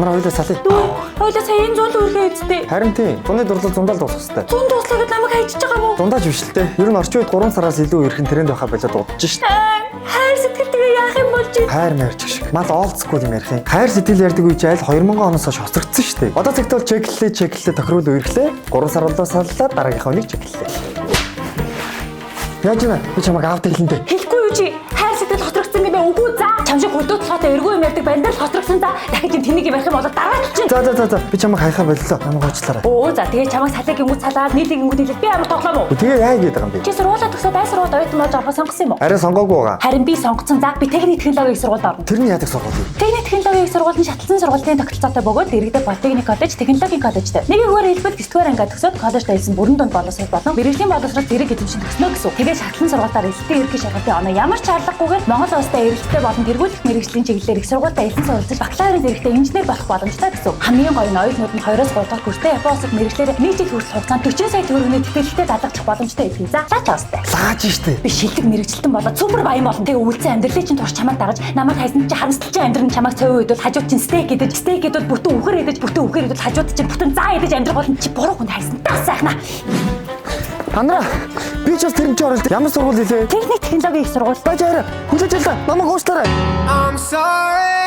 Чамраа хоёулаа салъя. Хоёулаа сая энэ зуун үргээ эзтэй. Харин тийм. Зуны дурлал зундаа л дуусах хэрэгтэй. Зуун дуслаа гэд намайг хайчиж байгаа мó. Зундааж биш л дээ. Ер нь орчин үед 3 сараас илүү эрхэн тренд байхаа болоод удаж шít. Хайр сэтгэлтэйгээ яах юм болж байна? Хайр мэрч шиг. Мал олдсгүй юм ярих юм. Хайр сэтгэл ярьдаг үе чинь аль 2000 оноос хойш хоцрогдсон шүү дээ. Одоо тэгтэл чеклээ тохируулж үерхлээ. 3 сар болоо саллаа дараагийнхаа өнийг чеклээ. Яаж вэ? Би чамайг аавд хэлэндээ. Хэлэхгүй юу чи? Хайр сэтгэл хоцрогдсон гэдэг үгүй за. Чам шиг хөлдөө толгойтой эргүү юм ярьдаг бандал хоцрогдсон за. Дахиж юм тэнийг ярих юм бол дараа нь чинь. За. Би чамайг хайхаа боллоо. Намайг уучлаарай. Оо за тэгээ чамайг салыг гингүүд салаад нийлийг гингүүд хэлээд би амар тоглоом уу? Тэгээ яа гээд байгаа юм бэ? Чи сургуулаа төгсөө бай сургуульд оюутан болж орохоо сонгосон юм уу? Арай сонгоогүй байгаа. Харин би сонгоцсон за би техник технологийн сургуульд орно. Тэрний яадаг сургууль юу? Техник технологийн сургууль нь шатлсан сургуулийн тогтолцоотой бөгөөд иргэдэг политехник коллеж, технологийн коллежтэй. Нэг үгээр хэлбэл 9-р ангиад төгсөөд коллежд ажилласан бүрэн дунд боловсрол болон мэргэжлийн боловсрол зэрэг эзэмшин төгснө гэсэн. Тэгээ шатлсан сургуультаар эрэлтийн ерөнхий шалгалтын оноо ямар ч шаардлагагүйгээр Монгол улстай эрэлттэй болон тэргүүлэх мэргэжлийн чиглэлээр их сургуультай элсэн суралцаж бакалаврын зэрэгтэй инженер болох боломжтой гэсэн. Хамгийн гоё нь оюутнууд нь 2-3 дахь курстэй Япон улсад мэргэжлэр нэг жил хүртэл хугацаанд 40 сая төгрөгийн тэтгэлэгтэй дадлагдах боломжтой гэдгийг заалаач бастай. Зааж штэ. Би шилдэг мэргэжилтэн болоод супер баян болно. Тэгээ үлцэн амьдралын чинь турш чамайг дагаж намайг хайсан чи харамсалж амьдрын чамайг цовын үед бол хажууд чинь стейк идэж бүтэн үхэр идэж хажууд чинь бүтэн заа идэж амьдрах болно чи буруу хүнд хайсан тас сайхна. Ханара би ч бас тэр нь оролт. Ямар сургууль хэлээ? Техник технологийн их сургууль. Бажаараа хүлээж авлаа. Намайг уучлаарай. I'm sorry.